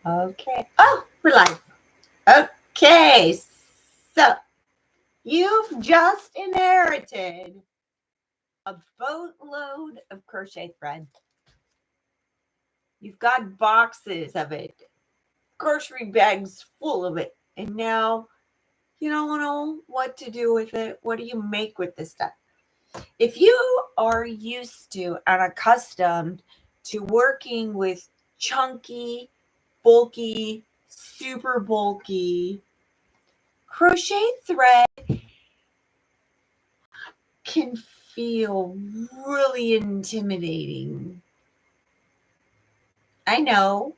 Okay. Oh, we're live. Okay. So you've just inherited a boatload of crochet thread. You've got boxes of it, grocery bags full of it. And now you don't know what to do with it. What do you make with this stuff? If you are used to and accustomed to working with chunky, bulky, super bulky crochet thread, can feel really intimidating. I know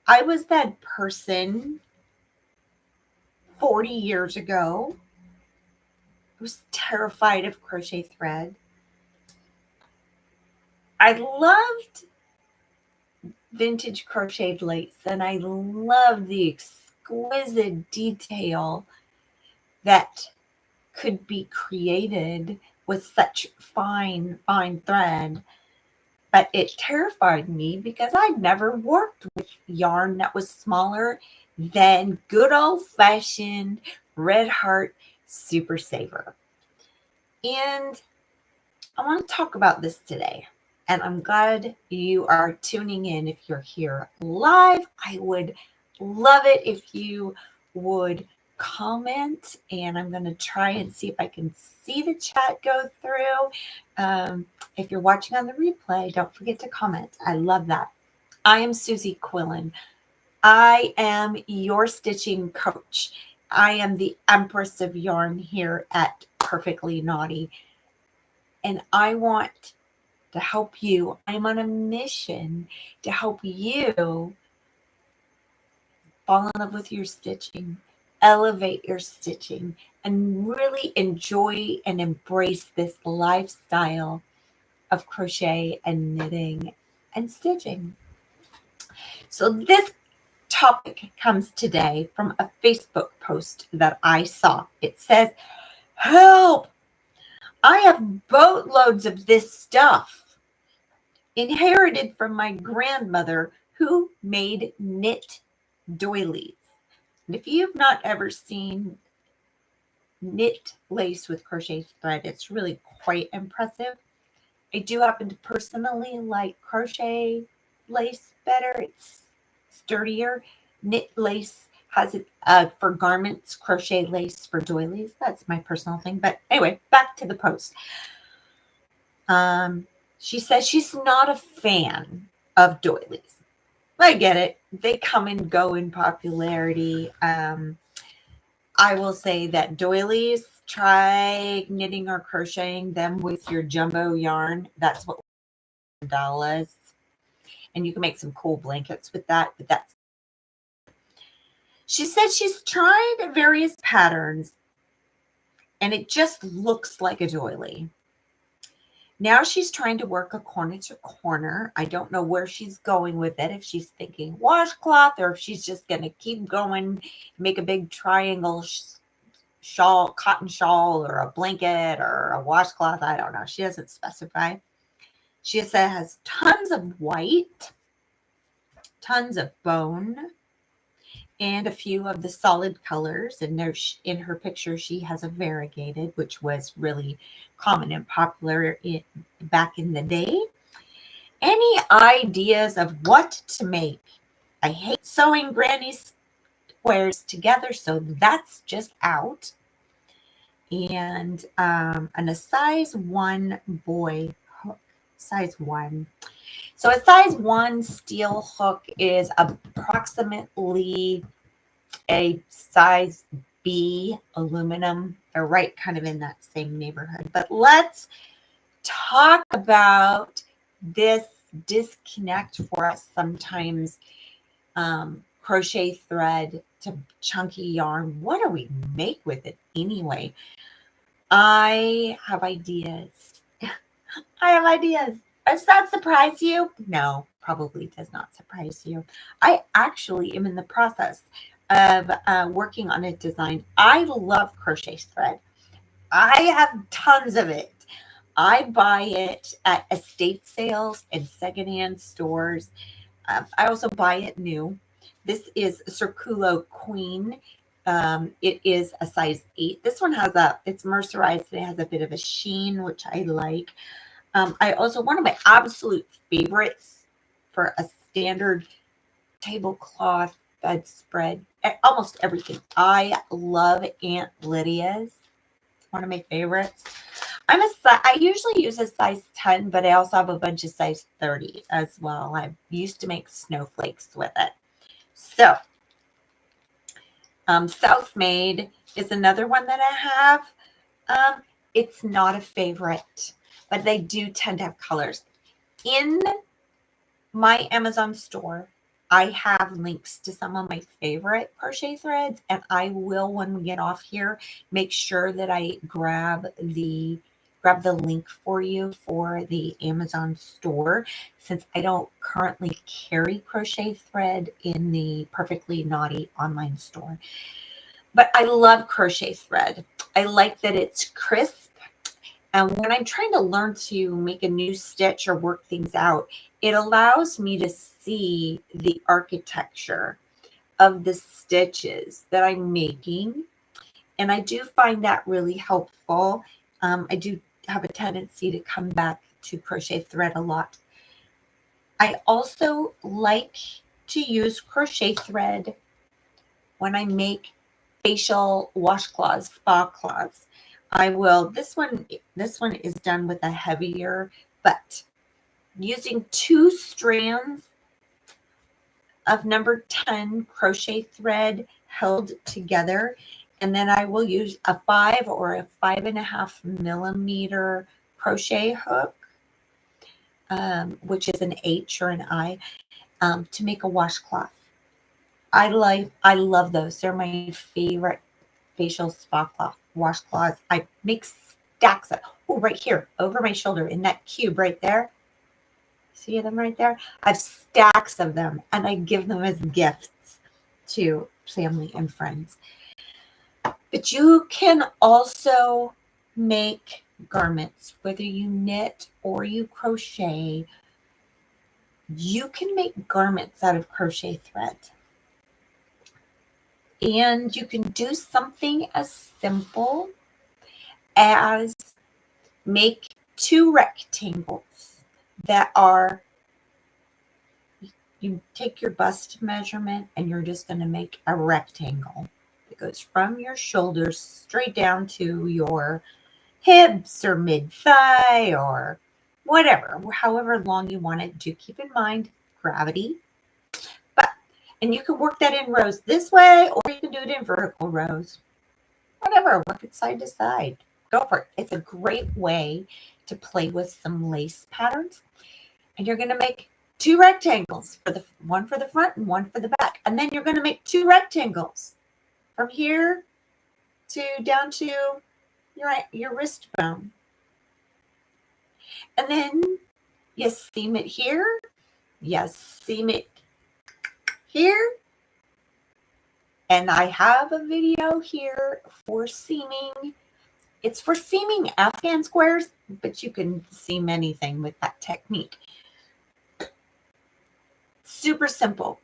I was that person 40 years ago. I was terrified of crochet thread. I loved vintage crocheted lace and I loved the exquisite detail that could be created with such fine, fine thread. But it terrified me because I'd never worked with yarn that was smaller than good old-fashioned Red Heart Super Saver. And I want to talk about this today. And I'm glad you are tuning in. If you're here live, I would love it if you would comment, and I'm going to try and see if I can see the chat go through. If you're watching on the replay, don't forget to comment. I love that. I am Suzi Quillen. I am your stitching coach. I am the Empress of Yarn here at Perfectly Knotty, and I want to help you. I'm on a mission to help you fall in love with your stitching, elevate your stitching, and really enjoy and embrace this lifestyle of crochet and knitting and stitching. So this topic comes today from a Facebook post that I saw. It says, "Help! I have boatloads of this stuff inherited from my grandmother who made knit doilies." And if you've not ever seen knit lace with crochet thread, it's really quite impressive. I do happen to personally like crochet lace better. It's sturdier. Knit lace has it for garments, crochet lace for doilies. That's my personal thing. But anyway, back to the post. She says she's not a fan of doilies. I get it. They come and go in popularity. I will say that doilies, try knitting or crocheting them with your jumbo yarn. That's what does. And you can make some cool blankets with that. But that's. She said she's tried various patterns and it just looks like a doily. Now she's trying to work a corner to corner. I don't know where she's going with it, if she's thinking washcloth or if she's just going to keep going, make a big triangle shawl, cotton shawl, or a blanket or a washcloth. I don't know. She doesn't specify. She said it has tons of white, tons of bone, and a few of the solid colors. And there, in her picture, she has a variegated, which was really common and popular back in the day. Any ideas of what to make? I hate sewing granny squares together, so that's just out. And a size 1 boy hook, size 1. So a size 1 steel hook is approximately a size B aluminum. They're right kind of in that same neighborhood. But let's talk about this disconnect for us sometimes. Crochet thread to chunky yarn. What do we make with it anyway? I have ideas. I have ideas. Does that surprise you? No, probably does not surprise you. I actually am in the process of working on a design. I love crochet thread. I have tons of it. I buy it at estate sales and secondhand stores. I also buy it new. This is Circulo Queen. It is a size 8. This one has it's mercerized. It has a bit of a sheen, which I like. I also, one of my absolute favorites for a standard tablecloth bedspread, almost everything. I love Aunt Lydia's. It's one of my favorites. I usually use a size 10, but I also have a bunch of size 30 as well. I used to make snowflakes with it. So, Self-Made is another one that I have. It's not a favorite, but they do tend to have colors. In my Amazon store, I have links to some of my favorite crochet threads, and I will, when we get off here, make sure that I grab the link for you for the Amazon store, since I don't currently carry crochet thread in the Perfectly Knotty online store. But I love crochet thread. I like that it's crisp. And when I'm trying to learn to make a new stitch or work things out, it allows me to see the architecture of the stitches that I'm making. And I do find that really helpful. I do have a tendency to come back to crochet thread a lot. I also like to use crochet thread when I make facial washcloths, spa cloths. I will, this one is done with a heavier, but using 2 strands of number 10 crochet thread held together. And then I will use a 5 or a 5.5 millimeter crochet hook, which is an H or an I, to make a washcloth. I love those. They're my favorite facial spa cloth, washcloths. I make stacks of, right here over my shoulder in that cube right there. See them right there? I have stacks of them, and I give them as gifts to family and friends. But you can also make garments, whether you knit or you crochet. You can make garments out of crochet thread. And you can do something as simple as make 2 rectangles that are, you take your bust measurement and you're just going to make a rectangle that goes from your shoulders straight down to your hips or mid-thigh or whatever, however long you want it to. Keep in mind gravity. And you can work that in rows this way, or you can do it in vertical rows. Whatever, work it side to side. Go for it. It's a great way to play with some lace patterns. And you're going to make 2 rectangles, one for the front and one for the back. And then you're going to make 2 rectangles from here to down to your wrist bone. And then you seam it here. You seam it here. And I have a video here for seaming. It's for seaming Afghan squares, but you can seam anything with that technique. Super simple.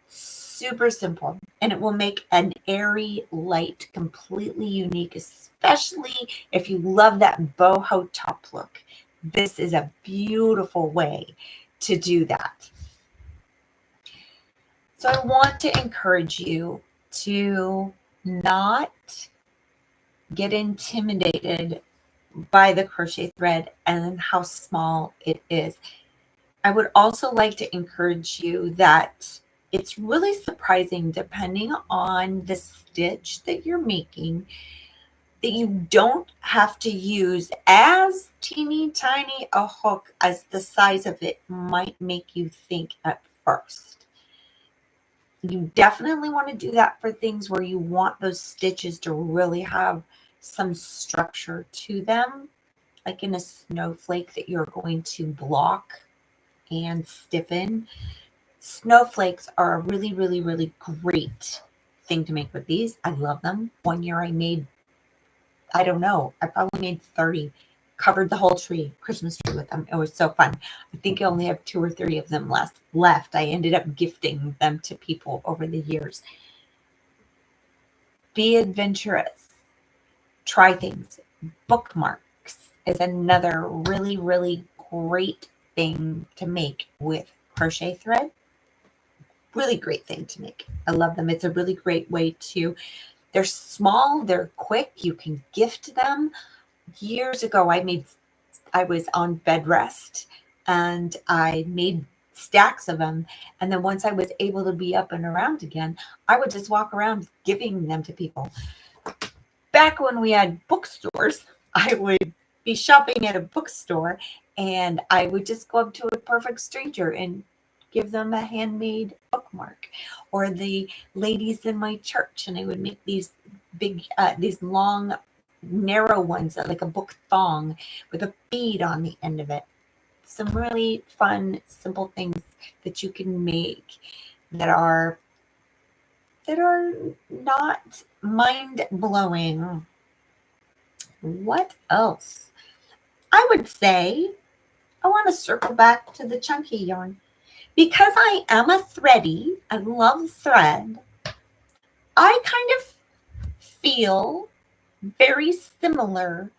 Super simple. And it will make an airy, light, completely unique, especially if you love that boho top look. This is a beautiful way to do that. So I want to encourage you to not get intimidated by the crochet thread and how small it is. I would also like to encourage you that it's really surprising, depending on the stitch that you're making, that you don't have to use as teeny tiny a hook as the size of it might make you think at first. You definitely want to do that for things where you want those stitches to really have some structure to them, like in a snowflake that you're going to block and stiffen. Snowflakes are a really, really, really great thing to make with these. I love them. One year I made, I don't know, I probably made 30 covered the whole tree, Christmas tree with them. It was so fun. I think I only have 2 or 3 of them left. I ended up gifting them to people over the years. Be adventurous. Try things. Bookmarks is another really, really great thing to make with crochet thread. Really great thing to make. I love them. It's a really great way to, they're small, they're quick, you can gift them. Years ago, I was on bed rest and I made stacks of them. And then once I was able to be up and around again, I would just walk around giving them to people. Back when we had bookstores, I would be shopping at a bookstore and I would just go up to a perfect stranger and give them a handmade bookmark. Or the ladies in my church, and I would make these big, these long, narrow ones, like a book thong with a bead on the end of it. Some really fun, simple things that you can make that are not mind-blowing. What else? I would say I want to circle back to the chunky yarn. Because I am a thready, I love thread, I kind of feel very similar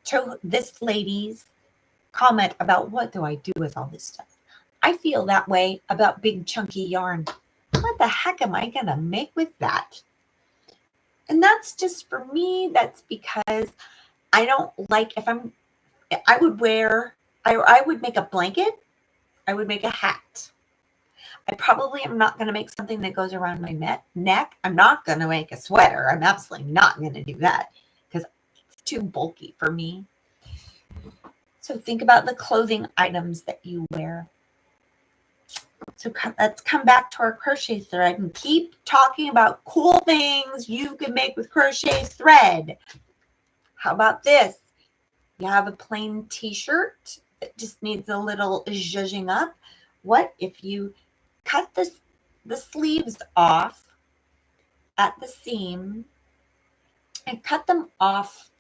to this lady's comment about what do I do with all this stuff. I feel that way about big chunky yarn. What the heck am I going to make with that? And that's just for me, that's because I don't like, I would make a blanket, I would make a hat. I probably am not going to make something that goes around my neck. I'm not going to make a sweater. I'm absolutely not going to do that because it's too bulky for me. So think about the clothing items that you wear. So let's come back to our crochet thread and keep talking about cool things you can make with crochet thread. How about this? You have a plain t-shirt that just needs a little zhuzhing up. What if you cut the sleeves off at the seam and cut them off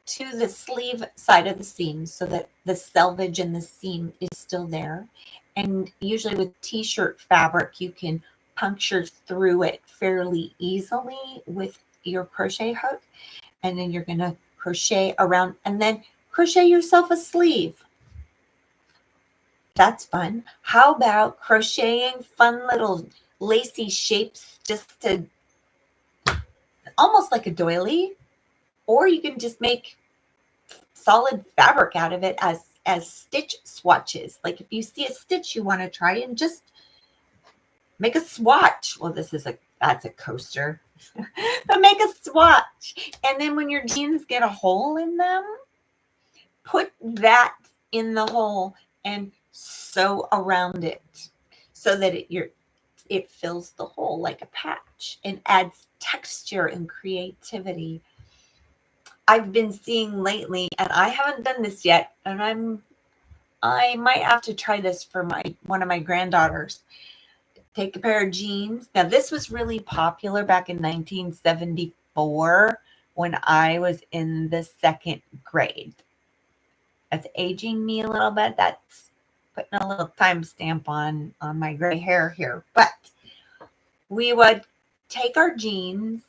to the sleeve side of the seam so that the selvage in the seam is still there. And usually with t-shirt fabric, you can puncture through it fairly easily with your crochet hook. And then you're going to crochet around and then crochet yourself a sleeve. That's fun. How about crocheting fun little lacy shapes just to almost like a doily, or you can just make solid fabric out of it as stitch swatches. Like if you see a stitch you want to try and just make a swatch. Well, that's a coaster. But make a swatch. And then when your jeans get a hole in them, put that in the hole and sew around it so that it fills the hole like a patch and adds texture and creativity. I've been seeing lately, and I haven't done this yet, and I might have to try this for one of my granddaughters. Take a pair of jeans. Now, this was really popular back in 1974 when I was in the 2nd grade. That's aging me a little bit. That's putting a little timestamp on my gray hair here. But we would take our jeans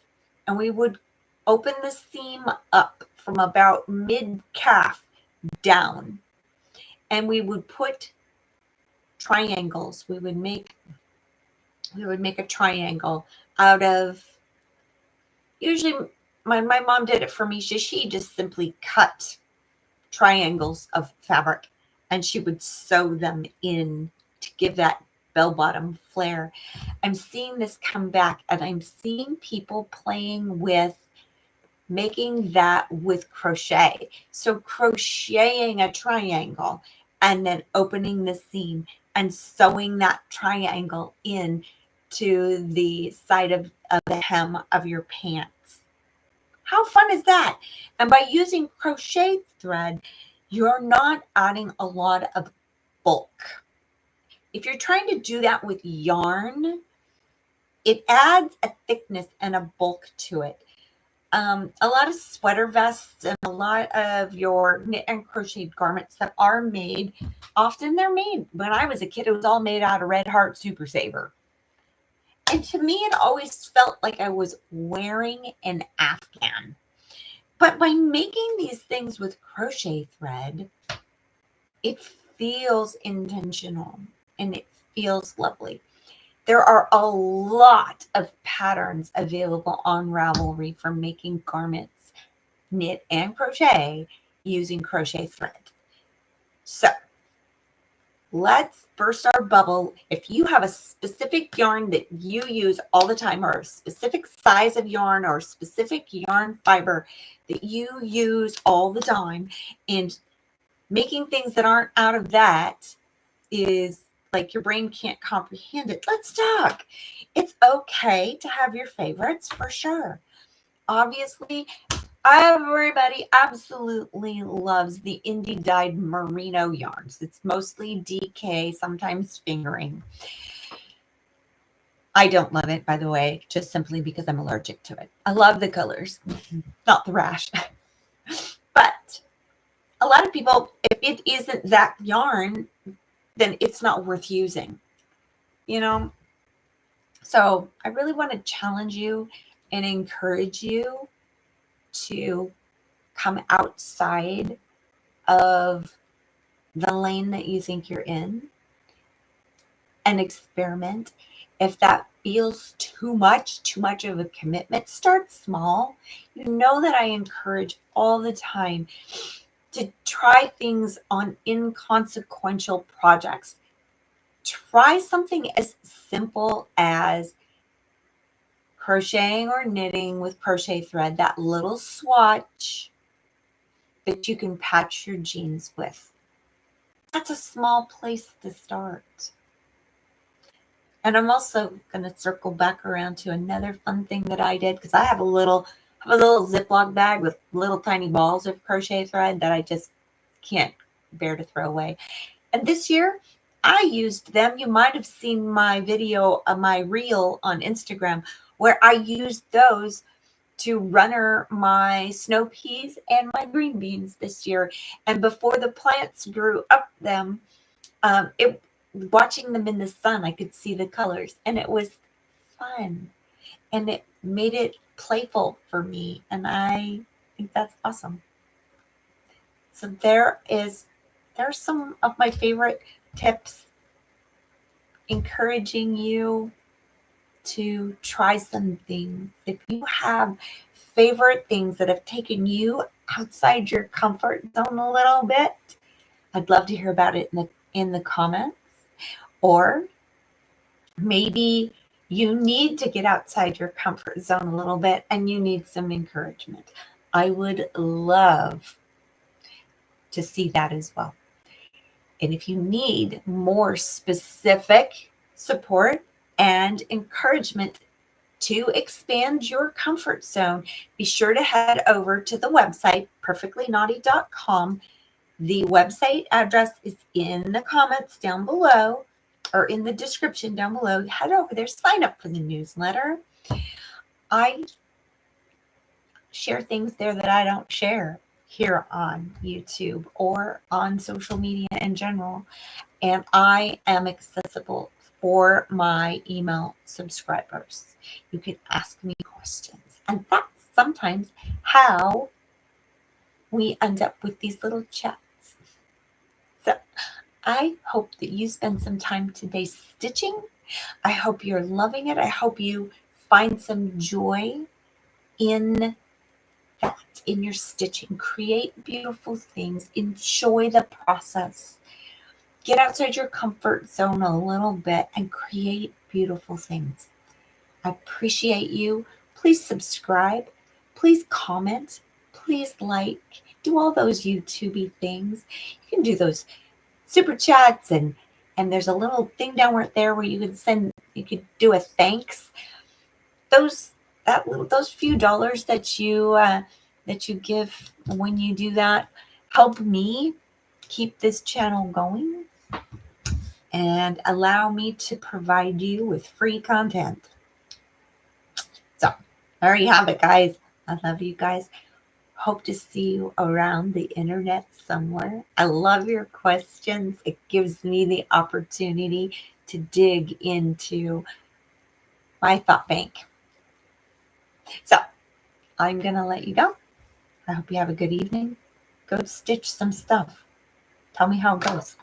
and we would open the seam up from about mid-calf down. And we would put triangles. We would make a triangle out of, usually my mom did it for me. She just simply cut triangles of fabric and she would sew them in to give that bell-bottom flare. I'm seeing this come back and I'm seeing people playing with making that with crochet. So crocheting a triangle and then opening the seam and sewing that triangle in to the side of the hem of your pants. How fun is that? And by using crochet thread, you're not adding a lot of bulk. If you're trying to do that with yarn, it adds a thickness and a bulk to it. a lot of sweater vests and a lot of your knit and crocheted garments that are made, often they're made, when I was a kid, it was all made out of Red Heart Super Saver. And to me, it always felt like I was wearing an Afghan. But by making these things with crochet thread, it feels intentional and it feels lovely. There are a lot of patterns available on Ravelry for making garments, knit and crochet using crochet thread. So let's burst our bubble. If you have a specific yarn that you use all the time, or a specific size of yarn or specific yarn fiber that you use all the time, and making things that aren't out of that is like your brain can't comprehend it, let's talk. It's okay to have your favorites, for sure. Obviously, everybody absolutely loves the indie dyed merino yarns. It's mostly DK, sometimes fingering. I don't love it, by the way, just simply because I'm allergic to it. I love the colors, not the rash. But a lot of people, if it isn't that yarn, then it's not worth using, you know? So I really want to challenge you and encourage you to come outside of the lane that you think you're in and experiment. If that feels too much of a commitment, start small. You know that I encourage all the time to try things on inconsequential projects. Try something as simple as crocheting or knitting with crochet thread, that little swatch that you can patch your jeans with. That's a small place to start. And I'm also going to circle back around to another fun thing that I did, because I have a little Ziploc bag with little tiny balls of crochet thread that I just can't bear to throw away. And this year I used them. You might have seen my video, my reel on Instagram, where I used those to runner my snow peas and my green beans this year. And before the plants grew up them, watching them in the sun, I could see the colors, and it was fun, and it made it playful for me, and I think that's awesome. So there's some of my favorite tips encouraging you to try some things. If you have favorite things that have taken you outside your comfort zone a little bit, I'd love to hear about it in the comments. Or maybe you need to get outside your comfort zone a little bit and you need some encouragement. I would love to see that as well. And if you need more specific support and encouragement to expand your comfort zone, be sure to head over to the website, perfectlyknotty.com. The website address is in the comments down below, or in the description down below. Head over there, sign up for the newsletter. I share things there that I don't share here on YouTube or on social media in general. And I am accessible for my email subscribers. You can ask me questions. And that's sometimes how we end up with these little chats. So I hope that you spend some time today stitching. I hope you're loving it. I hope you find some joy in that, in your stitching. Create beautiful things. Enjoy the process. Get outside your comfort zone a little bit and create beautiful things. I appreciate you. Please subscribe. Please comment. Please like. Do all those YouTube things. You can do those super chats, and there's a little thing down there where you could do a thanks. Those few dollars that you give when you do that help me keep this channel going and allow me to provide you with free content. So there you have it, guys. I love you guys. Hope to see you around the internet somewhere. I love your questions. It gives me the opportunity to dig into my thought bank. So I'm going to let you go. I hope you have a good evening. Go stitch some stuff. Tell me how it goes.